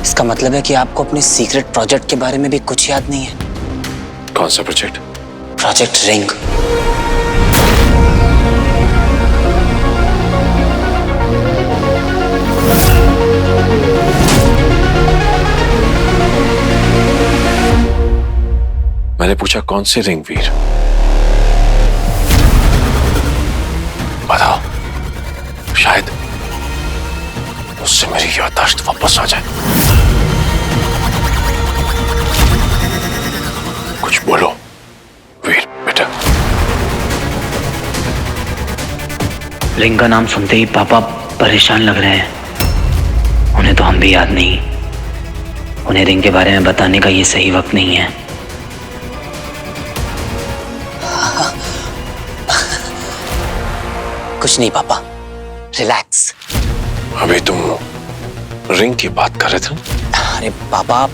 इसका मतलब है कि आपको अपने सीक्रेट प्रोजेक्ट के बारे में भी कुछ याद नहीं है। कौन सा प्रोजेक्ट? Project ring. मैंने पूछा कौन सी रिंग वीर? बताओ, शायद उससे मेरी याददाश्त वापस आ जाए। कुछ बोलो वीर बेटा। रिंग का नाम सुनते ही पापा परेशान लग रहे हैं। उन्हें तो हम भी याद नहीं। उन्हें रिंग के बारे में बताने का ये सही वक्त नहीं है। कुछ नहीं पापा, रिलैक्स। अभी तुम रिंग की बात कर रहे थे? अरे पापा,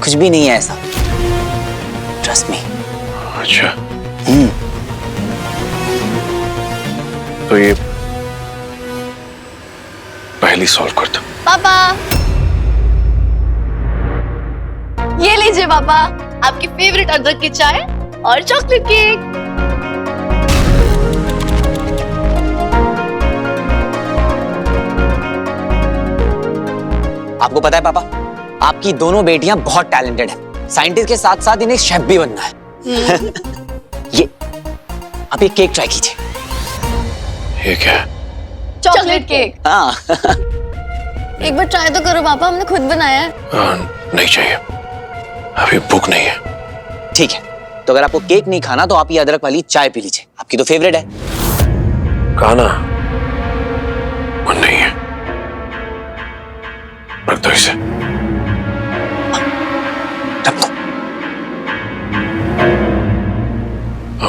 कुछ भी नहीं है ऐसा, ट्रस्ट मी। अच्छा। तो ये पहली सॉल्व कर दो। पापा, ये लीजिए पापा, आपकी फेवरेट अदरक की चाय और चॉकलेट केक। आपको पता है पापा, आपकी दोनों बेटियां बहुत टैलेंटेड हैं। साइंटिस्ट के साथ साथ इन्हें शेफ भी बनना है। ये आप एक केक ट्राई कीजिए। ये क्या है? Chocolate cake. हाँ। एक बार ट्राई तो करो पापा, हमने खुद बनाया है। नहीं चाहिए, अभी भूख नहीं है। ठीक है, तो अगर आपको केक नहीं खाना तो आप ये अदरक वाली चाय पी लीजिए, आपकी तो फेवरेट है। खाना मन नहीं है, रख दो इसे। रख दो।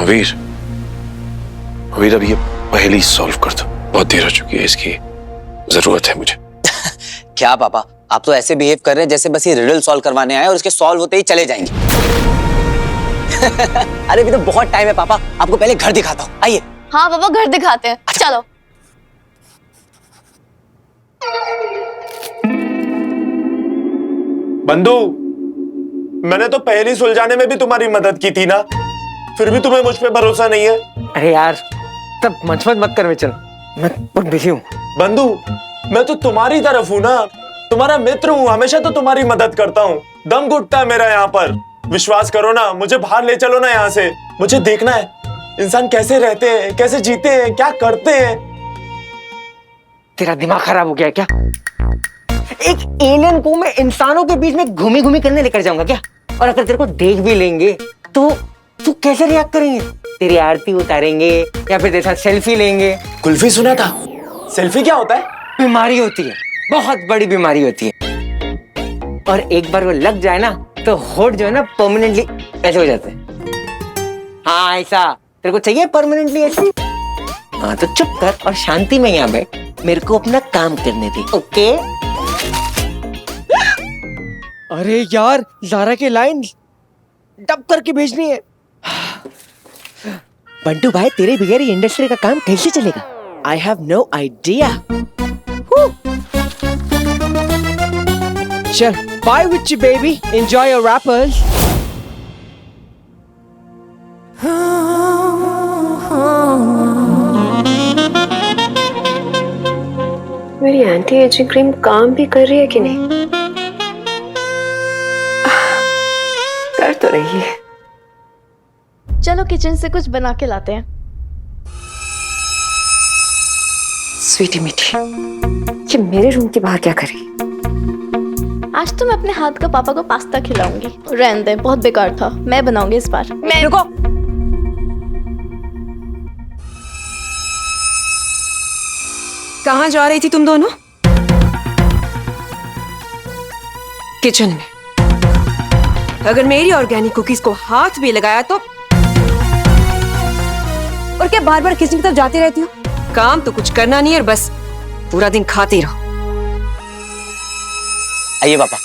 वीर, वीर अब ये पहली सॉल्व कर दो, बहुत देर हो चुकी है, इसकी जरूरत है मुझे। क्या पापा, आप तो ऐसे बिहेव कर रहे हैं जैसे बस ये रिडल सॉल्व करवाने आए और उसके सॉल्व होते ही चले जाएंगे। अरे अभी तो बहुत टाइम है पापा, आपको पहले घर दिखाता हूँ, आइए। हाँ पापा, घर दिखाते हैं, चलो। बंधु, मैंने तो पहली सुलझाने में भी तुम्हारी मदद की थी ना, फिर भी तुम्हें मुझ पे भरोसा नहीं है। अरे यार, तब मंचमत मत कर चल, मैं बहुत बिजी हूँ। बंधु, मैं तो तुम्हारी तरफ हूँ ना, तुम्हारा मित्र हूँ, हमेशा तो तुम्हारी मदद करता हूँ। दम घुटता है मेरा यहाँ पर, विश्वास करो ना, मुझे बाहर ले चलो ना यहाँ से। मुझे देखना है इंसान कैसे रहते हैं, कैसे जीते हैं, क्या करते हैं। तेरा दिमाग खराब हो गया है क्या? एक एलियन को मैं इंसानों के बीच में घूमी घूमी करने लेकर जाऊंगा क्या? और अगर तेरे को देख भी लेंगे तो तू कैसे रिएक्ट करेंगे? तेरी आरती उतारेंगे या फिर तेरे साथ सेल्फी लेंगे? कुल्फी सुना था, सेल्फी क्या होता है? बीमारी होती है, बहुत बड़ी बीमारी होती है, और एक बार वो लग जाए ना तो होठ जो है ना परमानेंटली ऐसे हो जाते हैं। हाँ ऐसा तेरे को चाहिए परमानेंटली ऐसे? हाँ तो चुप कर और शांति में यहाँ बैठ, मेरे को अपना काम करने दे, ओके? अरे यार, ज़ारा के लाइन डब करके भेजनी है। बंटू भाई, तेरे बगैर ये इंडस्ट्री का काम कैसे चलेगा? I have no idea. चल, bye with you baby. Enjoy your rappers. मेरी एंटी एजिंग क्रीम काम भी कर रही है कि नहीं? कर तो रही है। चलो किचन से कुछ बना के लाते हैं। स्वीटी मीठी, ये मेरे रूम के बाहर क्या करेगी? आज तो मैं अपने हाथ का पापा को पास्ता खिलाऊंगी। रहने दे, बहुत बेकार था, मैं बनाऊंगी इस बार। मैं रुको, कहाँ जा रही थी तुम दोनों? किचन में। अगर मेरी ऑर्गेनिक कुकीज को हाथ भी लगाया तो? और क्या बार बार किचन की तरफ जाती रहती हो? काम तो कुछ करना नहीं है और बस पूरा दिन खाती रहो। आइए पापा।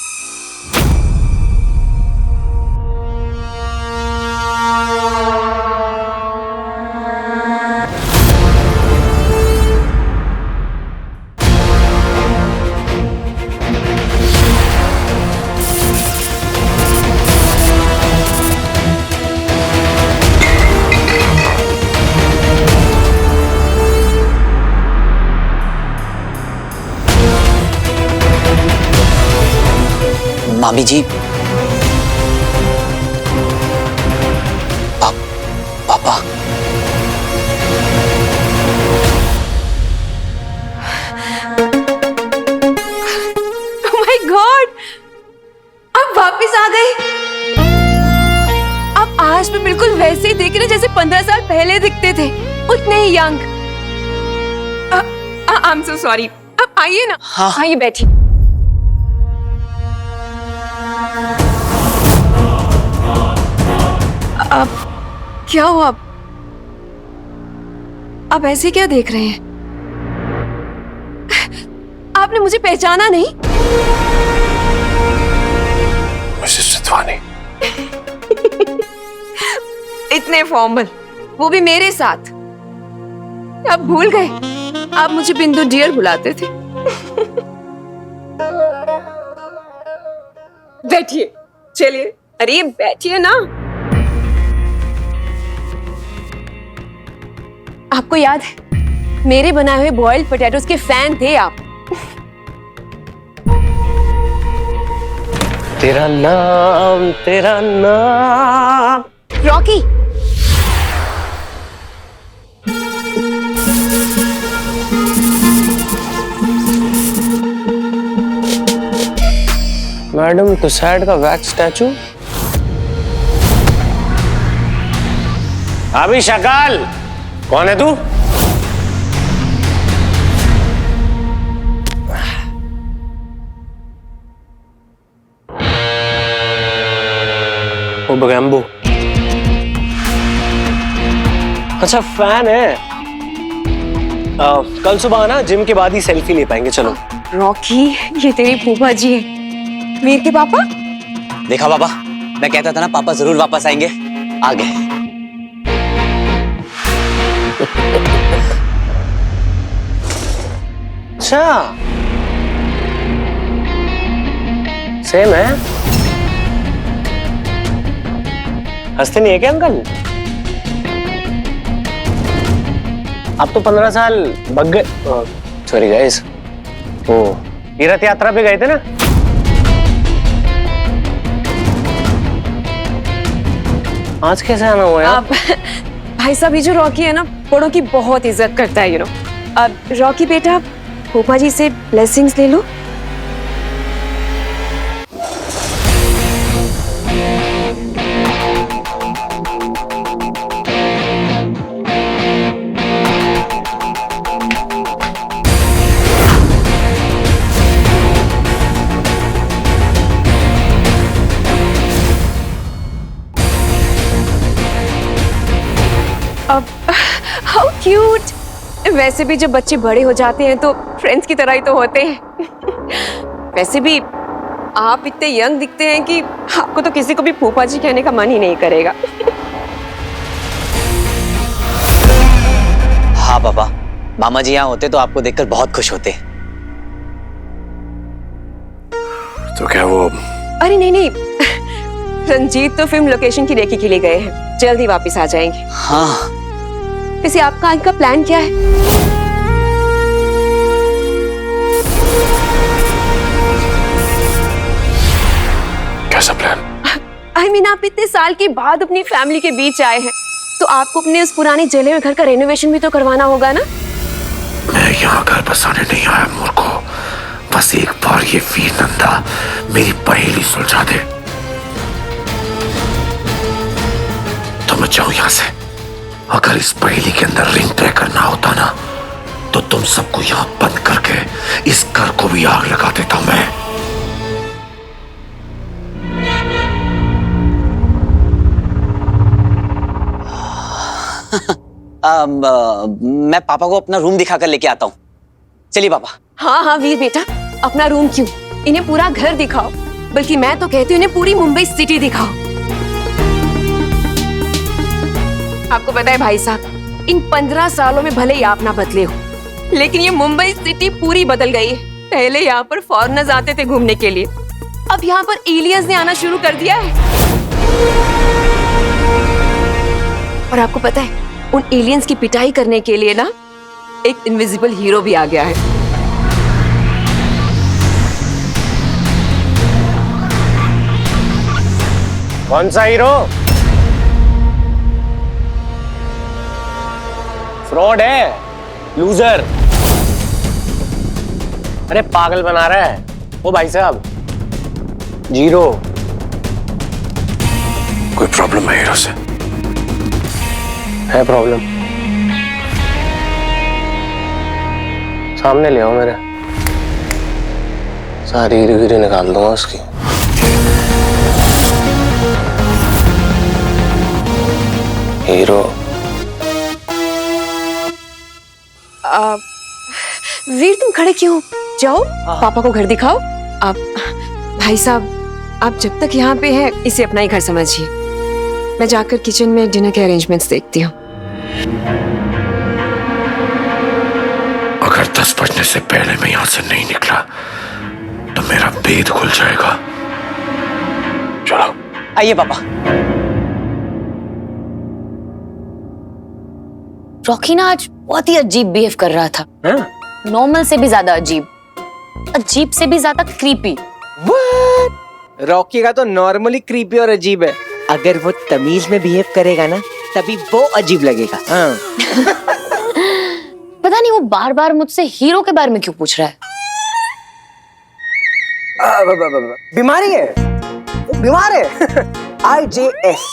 मामी जी, पापा। माय गॉड, आप वापस आ गए। आप आज भी बिल्कुल वैसे ही दिख रहे जैसे 15 साल पहले दिखते थे, उतने ही young. I am so sorry. आप आइए ना। हाँ। आइए बैठिए। अब क्या हुआ? आप ऐसे क्या देख रहे हैं? आपने मुझे पहचाना नहीं? मिसेस सिद्धवानी। इतने फॉर्मल, वो भी मेरे साथ। आप भूल गए, आप मुझे बिंदु डियर बुलाते थे। बैठिए, चलिए। अरे बैठिए ना। आपको याद है, मेरे बनाए हुए बॉइल्ड पोटैटोस के फैन थे आप। तेरा नाम, तेरा नाम। रॉकी। मैडम तुसैड का वैक्स स्टैचू। अभी शकाल, कौन है तू? वो बगैम्बो। अच्छा फैन है। कल सुबह आना, जिम के बाद ही सेल्फी ले पाएंगे। चलो। रॉकी, ये तेरी फूफा जी है, वीर के पापा। देखा पापा, मैं कहता था ना पापा जरूर वापस आएंगे। आ गए। अच्छा, सेम है। हंसते नहीं है क्या अंकल? आप तो 15 साल बग गए। सॉरी गाइस, वो तीर्थ यात्रा पे गए थे ना। आज कैसे आना हुआ है? अब भाई साहब, ये जो रॉकी है ना, बड़ों की बहुत इज्जत करता है, अब रॉकी बेटा, फूफा जी से ब्लेसिंग्स ले लो। अब हाउ क्यूट। वैसे भी जब बच्चे बड़े हो जाते हैं तो फ्रेंड्स की तरह ही तो होते हैं। वैसे भी आप इतने यंग दिखते हैं कि आपको तो किसी को भी फूफा जी कहने का मन ही नहीं करेगा। हाँ पापा, मामा जी यहाँ होते तो आपको देखकर बहुत खुश होते। तो क्या वो? अरे नहीं नहीं, रंजीत तो फिल्म लोकेशन की रेकी के लिए गए हैं, जल्दी वापस आ जाएंगे। हाँ। वैसे आपका आज का प्लान क्या है? कैसा प्लान? आई मीन, आप इतने साल के बाद अपनी फैमिली के बीच आए हैं, तो आपको अपने उस पुराने जले हुए घर का रेनोवेशन भी तो करवाना होगा ना? मैं यहाँ घर बसाने नहीं आया मूर्खो। बस एक बार ये वीर नंदा मेरी पहेली सुलझा दे तो मैं जाऊं यहाँ से। अगर इस पहेली के अंदर रिंग तय करना होता ना, तो तुम सबको यहाँ बंद करके इस घर को भी आग लगा देता मैं। मैं पापा को अपना रूम दिखाकर लेके आता हूँ। चलिए पापा। हाँ हाँ वीर बेटा, अपना रूम क्यों, इन्हें पूरा घर दिखाओ। बल्कि मैं तो कहती हूँ इन्हें पूरी मुंबई सिटी दिखाओ। आपको पता है भाई साहब, इन 15 सालों में भले ही आप ना बदले हो, लेकिन ये मुंबई सिटी पूरी बदल गई है। पहले यहाँ पर फॉरेनर्स आते थे घूमने के लिए, अब यहाँ पर एलियंस ने आना शुरू कर दिया है। और आपको पता है, उन एलियंस की पिटाई करने के लिए ना एक इनविजिबल हीरो भी आ गया है। कौन सा हीरो? फ्रॉड है, लूजर। अरे पागल बना रहा है वो भाई साहब। जीरो। कोई प्रॉब्लम है हीरो से? है प्रॉब्लम। सामने ले आओ मेरे, सारी हीरोगिरी निकाल दूंगा उसकी। हीरो। वीर तुम खड़े क्यों हो? जाओ पापा को घर दिखाओ। आप भाई साहब, आप जब तक यहाँ पे हैं इसे अपना ही घर समझिए। मैं जाकर किचन में डिनर के अरेंजमेंट्स देखती हूँ। अगर 10 बजने से पहले मैं यहां से नहीं निकला तो मेरा भेद खुल जाएगा। चलो। आइए पापा। रॉकी ना आज बहुत ही अजीब बिहेव कर रहा था। नॉर्मल से भी ज्यादा अजीब, अजीब से भी ज्यादा क्रीपी। रॉकी का तो नॉर्मली क्रीपी और अजीब है। अगर वो तमीज में बिहेव करेगा ना तभी वो अजीब लगेगा। हाँ। पता नहीं वो बार बार मुझसे हीरो के बारे में क्यों पूछ रहा है। बीमारी है, वो बीमार है। IJS।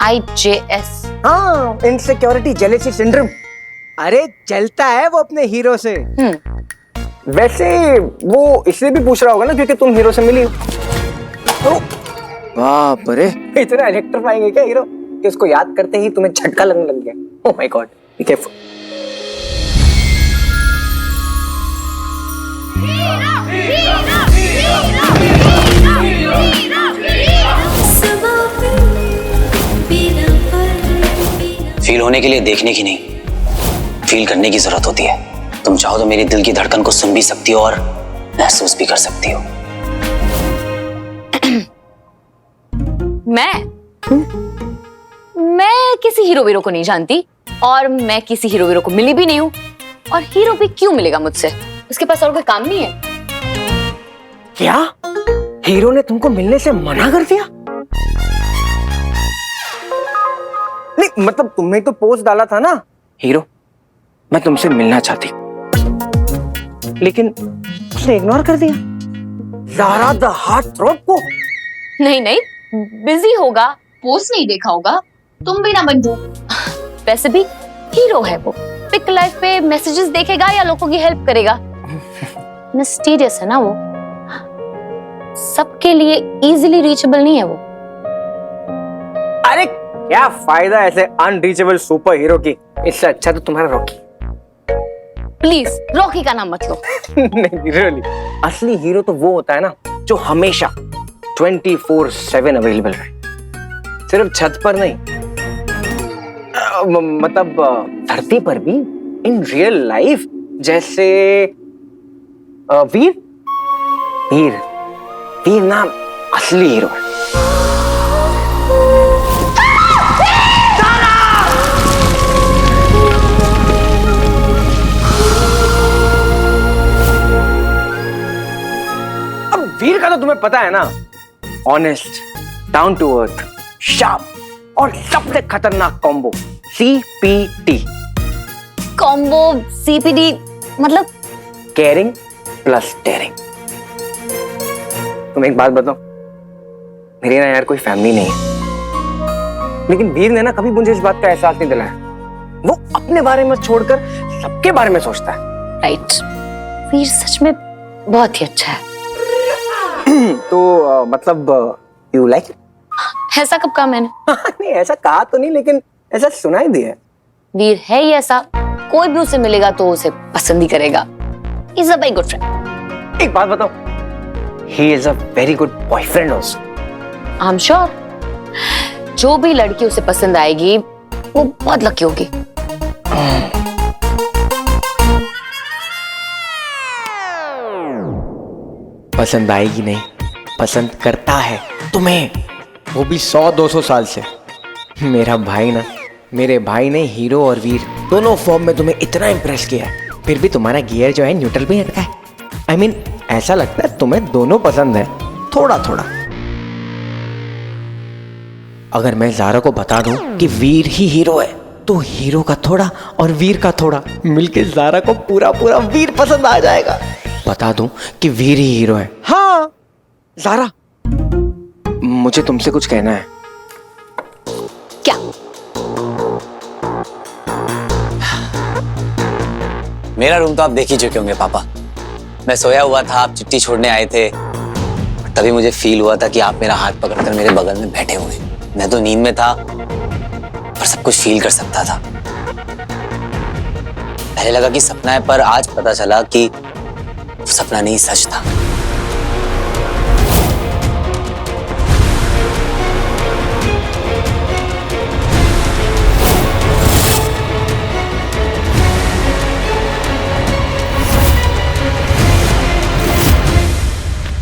IJS। हाँ, इनसिक्योरिटी जेलेसी सिंड्रोम। अरे जलता है वो अपने हीरो से। वैसे वो इसलिए भी पूछ रहा होगा ना क्योंकि तुम हीरो से मिली हो। बाप रे, इतना इलेक्ट्रीफाइंग है क्या हीरो कि उसको याद करते ही तुम्हें झटका लगने लग गया। Oh my God, be careful. Feel होने के लिए देखने की नहीं, फील करने की जरूरत होती है। तुम चाहो तो मेरे दिल की धड़कन को सुन भी सकती हो और महसूस भी कर सकती हो। मैं किसी हीरो वीरो को नहीं जानती और मैं किसी हीरो वीरो को मिली भी नहीं हूँ। और हीरो भी क्यों मिलेगा मुझसे? उसके पास और कोई काम नहीं है। क्या हीरो ने तुमको मिलने से मना कर दिया? नहीं मतलब तुमने तो पोस्ट डाला था ना, हीरो मैं तुमसे मिलना चाहती, लेकिन उसने इग्नोर कर दिया। ज़ारा द हार्ट थ्रोट को। नहीं नहीं, बिजी होगा, पोस्ट नहीं देखा होगा। तुम भी ना बंधु। वैसे भी हीरो है वो, पिक लाइफ पे मैसेजेस देखेगा या लोगों की हेल्प करेगा। मिस्टीरियस है ना वो, सबके लिए इजीली रीचेबल नहीं है वो। अरे क्या फायदा ऐसे अनरीचेबल सुपर हीरो की, इससे अच्छा तो तुम्हारा रॉकी। प्लीज रॉकी का नाम मत लो। नहीं रियली, असली हीरो तो वो होता है ना जो हमेशा 24/7 अवेलेबल रहे, सिर्फ छत पर नहीं, मतलब धरती पर भी, इन रियल लाइफ। जैसे वीर वीर वीर नाम असली हीरो है। वीर का तो तुम्हें पता है ना, honest, down to earth, sharp और सबसे खतरनाक कॉम्बो CPT। कॉम्बो CPD मतलब? Caring plus daring. तुम एक बात बताओ, मेरी ना यार कोई फैमिली नहीं है, लेकिन वीर ने ना कभी मुझे इस बात का एहसास नहीं दिलाया। वो अपने बारे में छोड़कर सबके बारे में सोचता है। राइट, वीर सच में बहुत ही अच्छा है। तो मतलब यू लाइक इट? ऐसा कब कहा मैंने? नहीं ऐसा कहा तो नहीं, लेकिन ऐसा सुनाई दिया है। वीर है ही ऐसा, कोई भी उसे मिलेगा तो उसे पसंद ही करेगा। He's a very good friend। एक बात बताओ, he is a very good boyfriend also। I'm sure जो भी लड़की उसे पसंद आएगी वो बहुत लकी होगी। पसंद आएगी नहीं, पसंद करता है तुम्हें, वो भी 100-200 साल से। मेरा भाई ना, मेरे भाई ने हीरो और वीर दोनों फॉर्म में तुम्हें इतना इम्प्रेस किया है, फिर भी तुम्हारा गियर जो है न्यूट्रल पे अटका है। I mean, ऐसा लगता है तुम्हें दोनों पसंद है, थोड़ा थोड़ा। अगर मैं ज़ारा को बता दूं कि वीर ही हीरो है तो हीरो का थोड़ा और वीर का थोड़ा मिलके ज़ारा को पूरा पूरा वीर पसंद आ जाएगा। बता दूं कि वीर ही हीरो है। हाँ ज़ारा, मुझे तुमसे कुछ कहना है। क्या? मेरा रूम तो आप देख ही चुके होंगे पापा। मैं सोया हुआ था, आप चिट्ठी छोड़ने आए थे, तभी मुझे फील हुआ था कि आप मेरा हाथ पकड़कर मेरे बगल में बैठे हुए। मैं तो नींद में था पर सब कुछ फील कर सकता था। पहले लगा कि सपना है, पर आज पता चला कि वो सपना नहीं, सच था।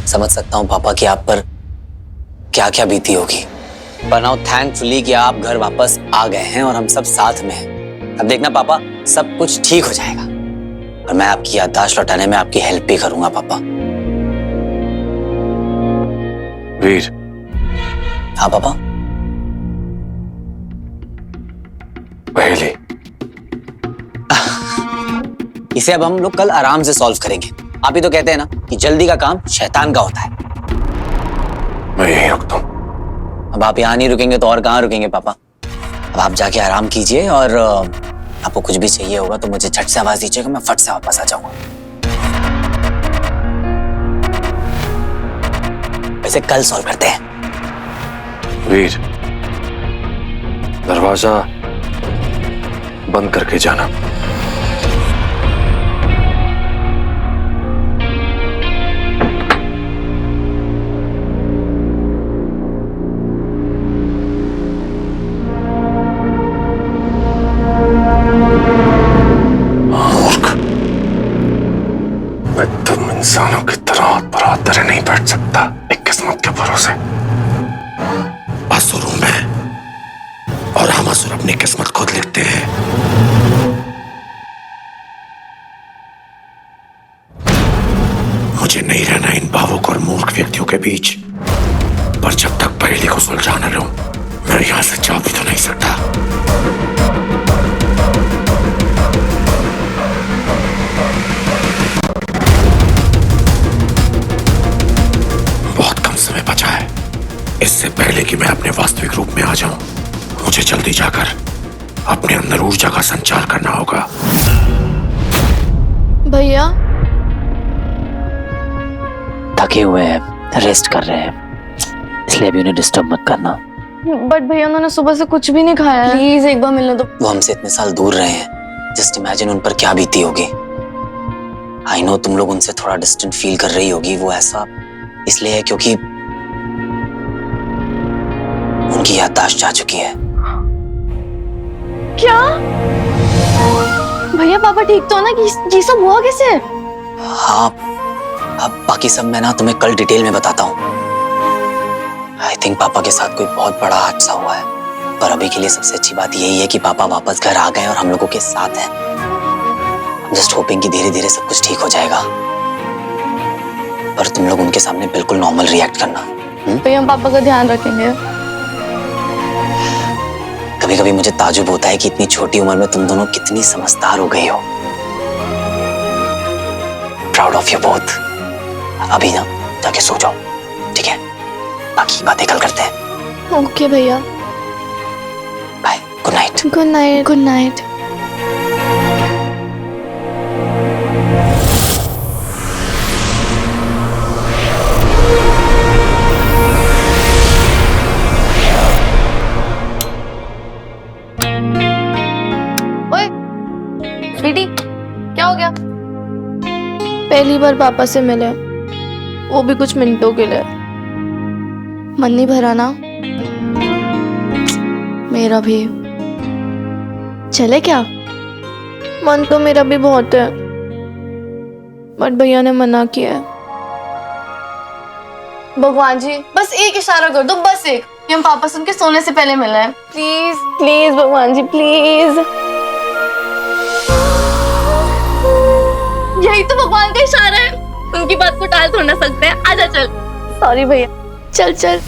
समझ सकता हूं पापा कि आप पर क्या क्या बीती होगी, पर नाउ थैंकफुली कि आप घर वापस आ गए हैं और हम सब साथ में हैं। अब देखना पापा, सब कुछ ठीक हो जाएगा और मैं आपकी याददाश्त लौटाने में आपकी हेल्प भी करूंगा पापा। वीर, हाँ पापा। पहले इसे अब हम लोग कल आराम से सॉल्व करेंगे। आप ही तो कहते हैं ना कि जल्दी का काम शैतान का होता है। मैं यहीं रुकता हूं। अब आप यहाँ नहीं रुकेंगे तो और कहाँ रुकेंगे पापा। अब आप जाके आराम कीजिए और आपको कुछ भी चाहिए होगा तो मुझे झट से आवाज दीजिएगा, मैं फट से वापस आ जाऊंगा। वैसे कल सॉल्व करते हैं। वीर, दरवाजा बंद करके जाना। इंसानों की तरह हाथ पर हाथ धरे नहीं बैठ सकता एक किस्मत के भरोसे। असुर हूं मैं और हम असुर अपनी किस्मत खुद लिखते हैं। मुझे नहीं रहना इन भावुक और मूर्ख व्यक्तियों के बीच, पर जब तक पहेली को सुलझा न लूं मैं यहां से जा भी तो नहीं सकता। समय बचा है, इससे पहले कि मैं अपने वास्तविक रूप में आ जाऊं, मुझे जल्दी जाकर अपने अंदर ऊर्जा का संचार करना होगा। भैया थके हुए हैं, रेस्ट कर रहे हैं, इसलिए अभी उन्हें डिस्टर्ब मत करना। बट भैया उन्होंने सुबह से कुछ भी नहीं खाया है। प्लीज एक बार मिलने दो। वो हमसे इतने साल दूर रहे हैं, जस्ट इमेजिन उन पर क्या बीती होगी। आई नो तुम लोग उनसे थोड़ा डिस्टेंट फील कर रही होगी, वो ऐसा इसलिए है क्योंकि उनकी याददाश्त जा चुकी है। क्या भैया पापा ठीक तो है ना? कि ये सब हुआ कैसे? हाँ, अब बाकी सब मैं ना तुम्हें कल डिटेल में बताता हूँ। आई थिंक पापा के साथ कोई बहुत बड़ा हादसा हुआ है, पर अभी के लिए सबसे अच्छी बात यही है कि पापा वापस घर आ गए और हम लोगों के साथ हैं। जस्ट होपिंग कि धीरे धीरे सब कुछ ठीक हो जाएगा, पर तुम लोग उनके सामने बिल्कुल नॉर्मल रिएक्ट करना। भैया हम पापा का ध्यान रखेंगे। कभी कभी मुझे ताजुब होता है कि इतनी छोटी उम्र में तुम दोनों कितनी समझदार हो गई हो। Proud of you both. अभी ना जाके सो जाओ, ठीक है? बाकी बातें कल करते हैं। ओके भैया, bye, good night. Good night. Good night. Sweetie, क्या हो गया? पहली बार पापा से मिले, वो भी कुछ मिनटों के लिए। मन नहीं भरा ना? मेरा भी। चले क्या? मन तो मेरा भी बहुत है, बट भैया ने मना किया है। भगवान जी बस एक इशारा कर दो, बस एक, कि हम पापा से उनके सोने से पहले मिल रहे हैं। प्लीज प्लीज भगवान जी प्लीज। यही तो भगवान का इशारा है, उनकी बात को टाल थोड़ ना सकते हैं। आजा चल। सॉरी भैया, चल चल।